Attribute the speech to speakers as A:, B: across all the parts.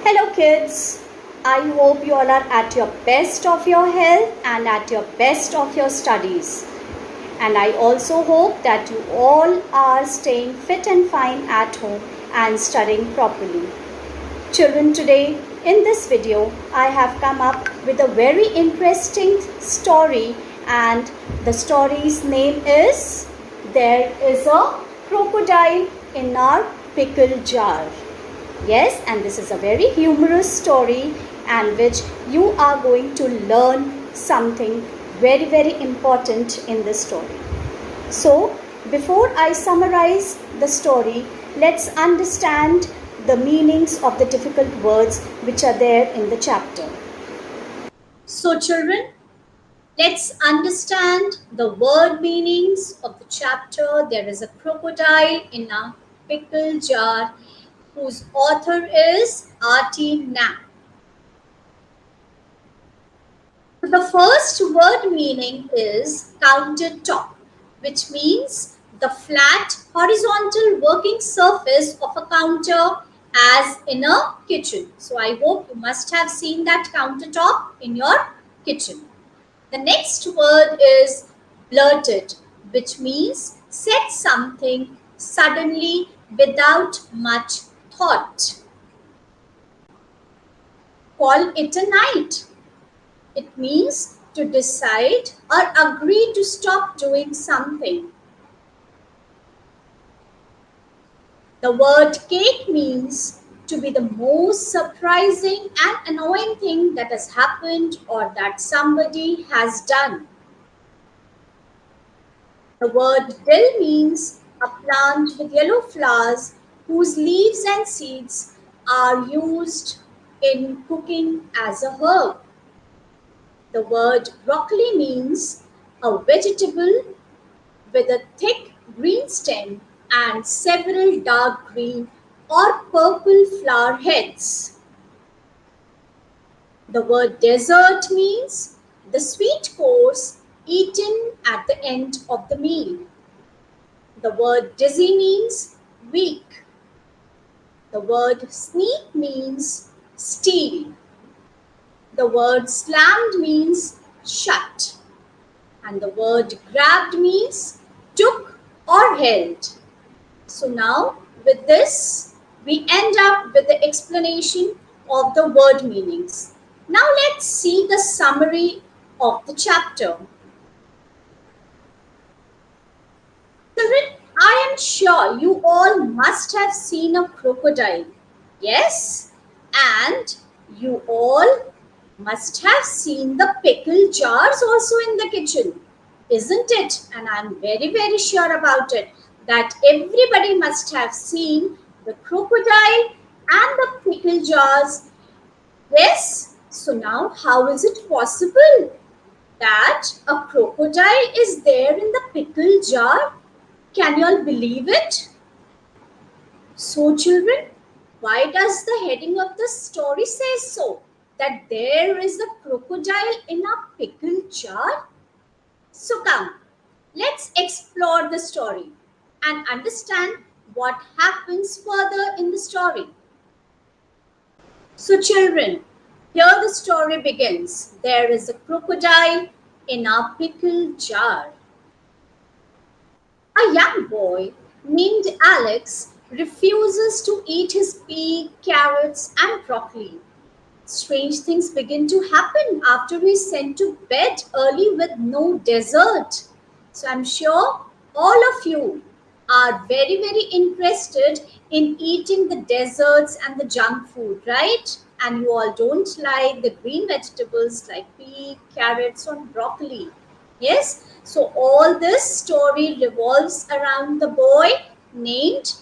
A: Hello kids, I hope you all are at your best of your health and at your best of your studies. And I also hope that you all are staying fit and fine at home and studying properly. Children, today in this video I have come up with a very interesting story, and the story's name is There is a Crocodile in Our Pickle Jar. Yes, and this is a very humorous story and which you are going to learn something very important in this story. So, before I summarize the story, let's understand the meanings of the difficult words which are there in the chapter. So, children, let's understand the word meanings of the chapter. There is a crocodile in a pickle jar, whose author is R.T. Knapp. The first word meaning is countertop, which means the flat horizontal working surface of a counter as in a kitchen. So I hope you must have seen that countertop in your kitchen. The next word is blurted, which means said something suddenly without much thought. Call it a night. It means to decide or agree to stop doing something. The word cake means to be the most surprising and annoying thing that has happened or that somebody has done. The word dill means a plant with yellow flowers whose leaves and seeds are used in cooking as a herb. The word broccoli means a vegetable with a thick green stem and several dark green or purple flower heads. The word dessert means the sweet course eaten at the end of the meal. The word dizzy means weak. The word sneak means steal. The word slammed means shut. And the word grabbed means took or held. So now with this, we end up with the explanation of the word meanings. Now let's see the summary of the chapter. Children, I am sure you all must have seen a crocodile. Yes? And you all must have seen the pickle jars also in the kitchen, isn't it? And I'm very sure about it that everybody must have seen the crocodile and the pickle jars. Yes? So now how is it possible that a crocodile is there in the pickle jar? Can you all believe it? So children, why does the heading of the story say so? That there is a crocodile in a pickle jar? So come, let's explore the story and understand what happens further in the story. So children, here the story begins. There is a crocodile in a pickle jar. A young boy named Alex refuses to eat his pea, carrots, and broccoli. Strange things begin to happen after he's sent to bed early with no dessert. So I'm sure all of you are very interested in eating the desserts and the junk food, right? And you all don't like the green vegetables like pea, carrots, or broccoli. Yes? So all this story revolves around the boy named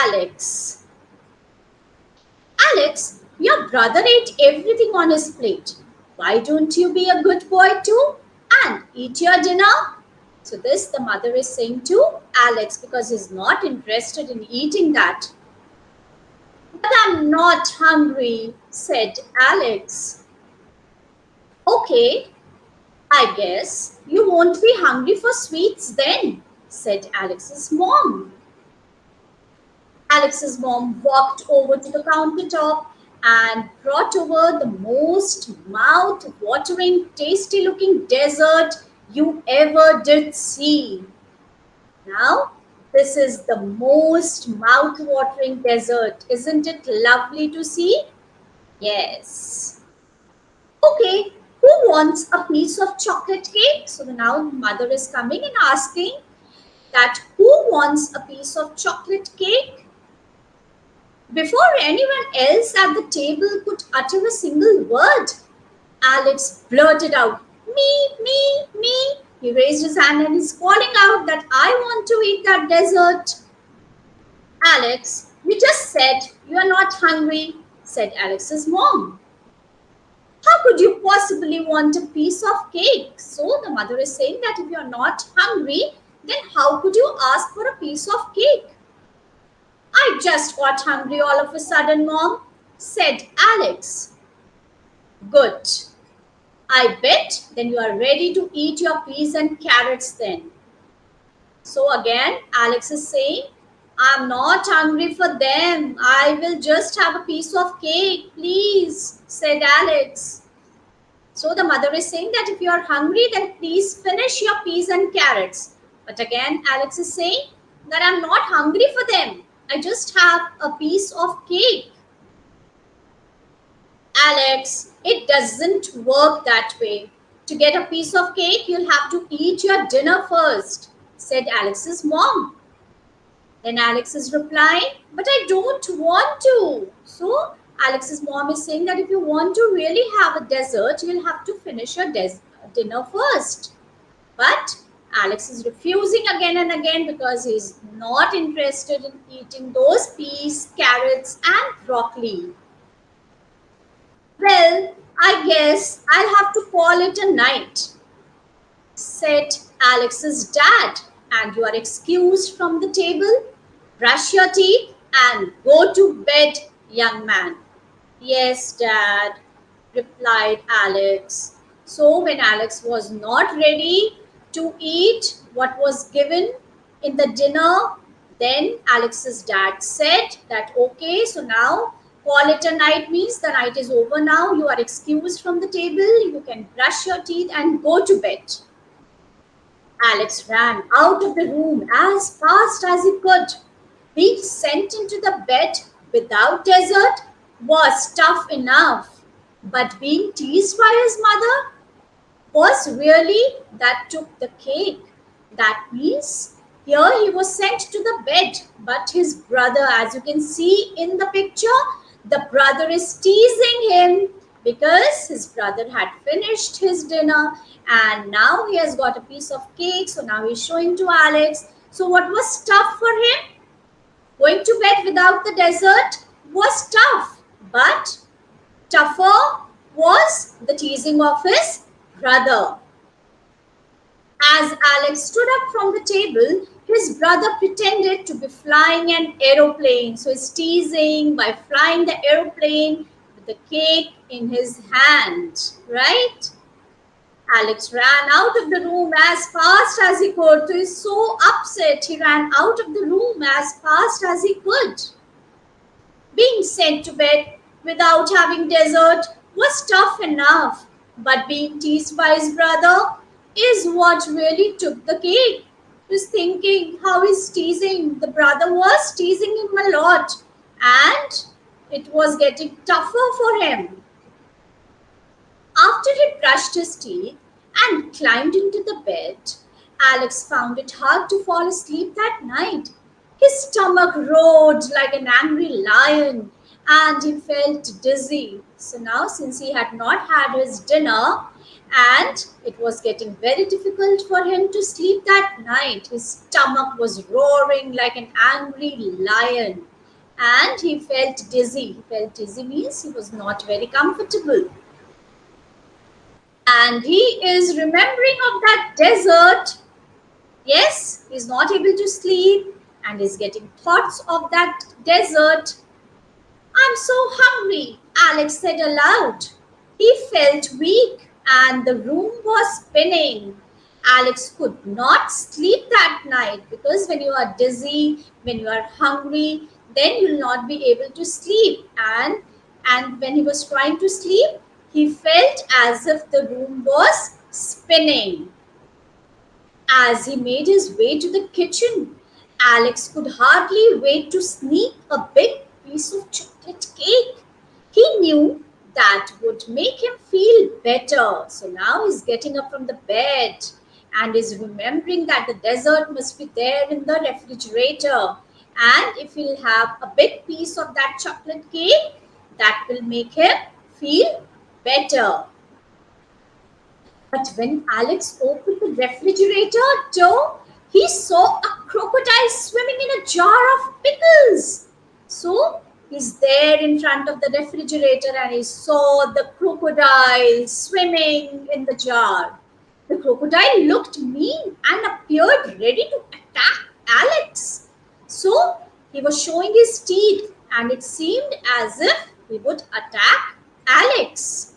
A: Alex. Alex, your brother ate everything on his plate. Why don't you be a good boy too and eat your dinner? So this the mother is saying to Alex because he's not interested in eating that. But I'm not hungry, said Alex. Okay, I guess you won't be hungry for sweets then, said Alex's mom. Alex's mom walked over to the countertop and brought over the most mouth-watering, tasty-looking dessert you ever did see. Now, this is the most mouth-watering dessert. Isn't it lovely to see? Yes. Okay, who wants a piece of chocolate cake? So now mother is coming and asking that who wants a piece of chocolate cake? Before anyone else at the table could utter a single word, Alex blurted out, "Me, me, me." He raised his hand and is calling out that I want to eat that dessert. "Alex, you just said you are not hungry," said Alex's mom. "How could you possibly want a piece of cake?" So the mother is saying that if you are not hungry, then how could you ask for a piece of cake? "I just got hungry all of a sudden, Mom," said Alex. "Good. I bet then you are ready to eat your peas and carrots then." So again, Alex is saying, "I'm not hungry for them. I will just have a piece of cake, please," said Alex. So the mother is saying that if you are hungry, then please finish your peas and carrots. But again, Alex is saying that I'm not hungry for them. I just have a piece of cake. "Alex, it doesn't work that way. To get a piece of cake, you'll have to eat your dinner first," said Alex's mom. Then Alex is replying, "But I don't want to." So Alex's mom is saying that if you want to really have a dessert, you'll have to finish your dinner first. But Alex is refusing again and again because he's not interested in eating those peas, carrots, and broccoli. "Well, I guess I'll have to call it a night," said Alex's dad, "and you are excused from the table. Brush your teeth and go to bed, young man." "Yes, Dad," replied Alex. So when Alex was not ready to eat what was given in the dinner, then Alex's dad said that, "Okay, so now call it a night means the night is over now. You are excused from the table. You can brush your teeth and go to bed." Alex ran out of the room as fast as he could. Being sent into the bed without dessert was tough enough, but being teased by his mother was really that took the cake. That means here he was sent to the bed, but his brother, as you can see in the picture, the brother is teasing him because his brother had finished his dinner and now he has got a piece of cake. So now he's showing to Alex. So what was tough for him? Going to bed without the dessert was tough, but tougher was the teasing of his brother. As Alex stood up from the table, his brother pretended to be flying an aeroplane. So he's teasing by flying the aeroplane with the cake in his hand, right? Alex ran out of the room as fast as he could. So he's so upset. He ran out of the room as fast as he could. Being sent to bed without having dessert was tough enough, but being teased by his brother is what really took the cake. He was thinking how he's teasing. The brother was teasing him a lot, and it was getting tougher for him. After he brushed his teeth and climbed into the bed, Alex found it hard to fall asleep that night. His stomach roared like an angry lion and he felt dizzy. So now, since he had not had his dinner and it was getting very difficult for him to sleep that night, his stomach was roaring like an angry lion and he felt dizzy. He felt dizzy means he was not very comfortable. And he is remembering of that desert. Yes, he's not able to sleep and is getting thoughts of that desert. "I'm so hungry," Alex said aloud. He felt weak and the room was spinning. Alex could not sleep that night because when you are dizzy, when you are hungry, then you will not be able to sleep. And And when he was trying to sleep, he felt as if the room was spinning. As he made his way to the kitchen, Alex could hardly wait to sneak a big piece of chocolate cake. He knew that would make him feel better. So now he's getting up from the bed and is remembering that the dessert must be there in the refrigerator. And if he'll have a big piece of that chocolate cake, that will make him feel better. But when Alex opened the refrigerator door, he saw a crocodile swimming in a jar of pickles. So he's there in front of the refrigerator and he saw the crocodile swimming in the jar. The crocodile looked mean and appeared ready to attack Alex. So he was showing his teeth and it seemed as if he would attack Alex.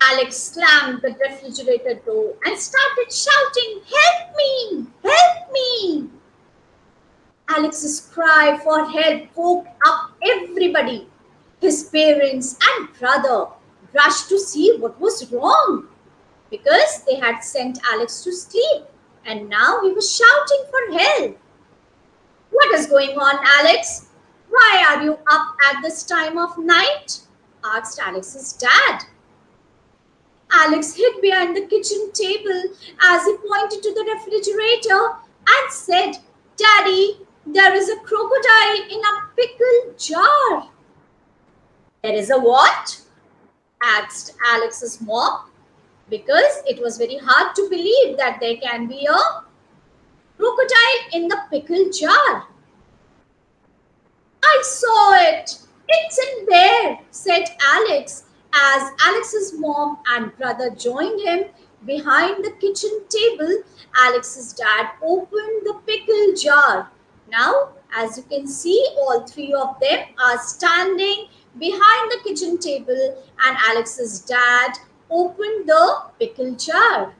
A: Alex slammed the refrigerator door and started shouting, "Help me! Help me!" Alex's cry for help woke up everybody. His parents and brother rushed to see what was wrong because they had sent Alex to sleep and now he was shouting for help. "What is going on, Alex? Why are you up at this time of night?" asked Alex's dad. Alex hid behind the kitchen table as he pointed to the refrigerator and said, "Daddy, there is a crocodile in a pickle jar." "There is a what?" asked Alex's mom, because it was very hard to believe that there can be a crocodile in the pickle jar. "I saw it. It's in there," said Alex as Alex's mom and brother joined him behind the kitchen table. Alex's dad opened the pickle jar. Now, as you can see, all three of them are standing behind the kitchen table and Alex's dad opened the pickle jar.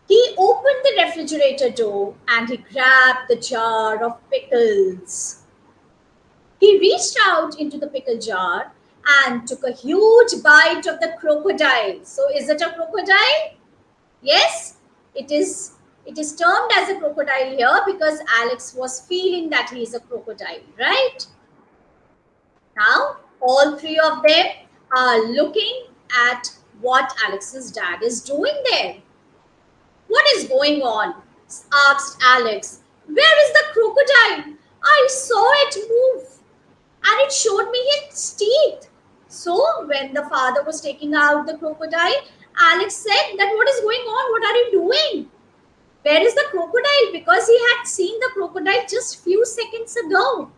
A: He opened the refrigerator door and he grabbed the jar of pickles. He reached out into the pickle jar and took a huge bite of the crocodile. So is it a crocodile? Yes, it is. It is termed as a crocodile here because Alex was feeling that he is a crocodile, right? Now, all three of them are looking at what Alex's dad is doing there. "What is going on?" asked Alex. "Where is the crocodile? I saw it move and it showed me its teeth." So when the father was taking out the crocodile, Alex said that, "What is going on? What are you doing? Where is the crocodile?" Because he had seen the crocodile just few seconds ago.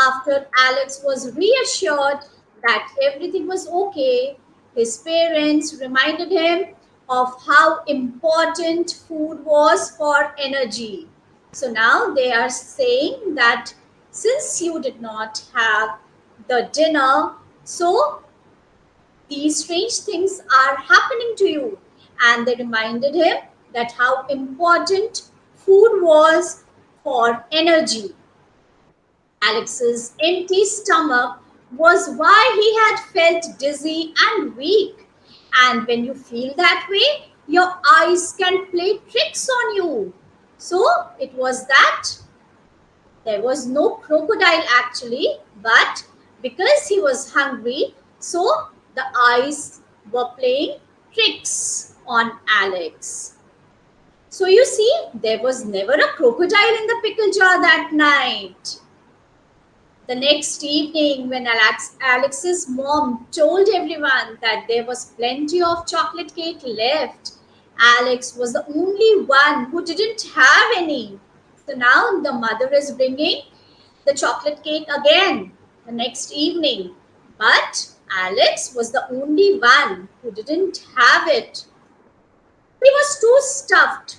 A: After Alex was reassured that everything was okay, his parents reminded him of how important food was for energy. So now they are saying that since you did not have the dinner, so these strange things are happening to you. And they reminded him that how important food was for energy. Alex's empty stomach was why he had felt dizzy and weak. And when you feel that way, your eyes can play tricks on you. So it was that there was no crocodile actually, but because he was hungry, so the eyes were playing tricks on Alex. So you see, there was never a crocodile in the pickle jar that night. The next evening, when Alex's mom told everyone that there was plenty of chocolate cake left, Alex was the only one who didn't have any. So now the mother is bringing the chocolate cake again the next evening. But Alex was the only one who didn't have it. He was too stuffed.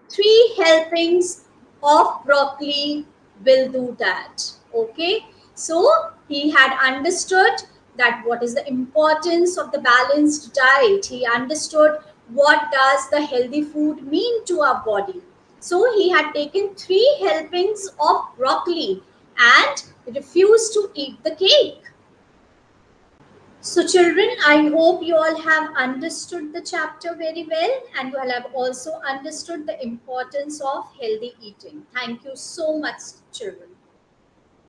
A: 3 helpings of broccoli will do that. Okay. So he had understood that what is the importance of the balanced diet. He understood what does the healthy food mean to our body. So he had taken 3 helpings of broccoli and refused to eat the cake. So, children, I hope you all have understood the chapter very well, and you all have also understood the importance of healthy eating. Thank you so much, children.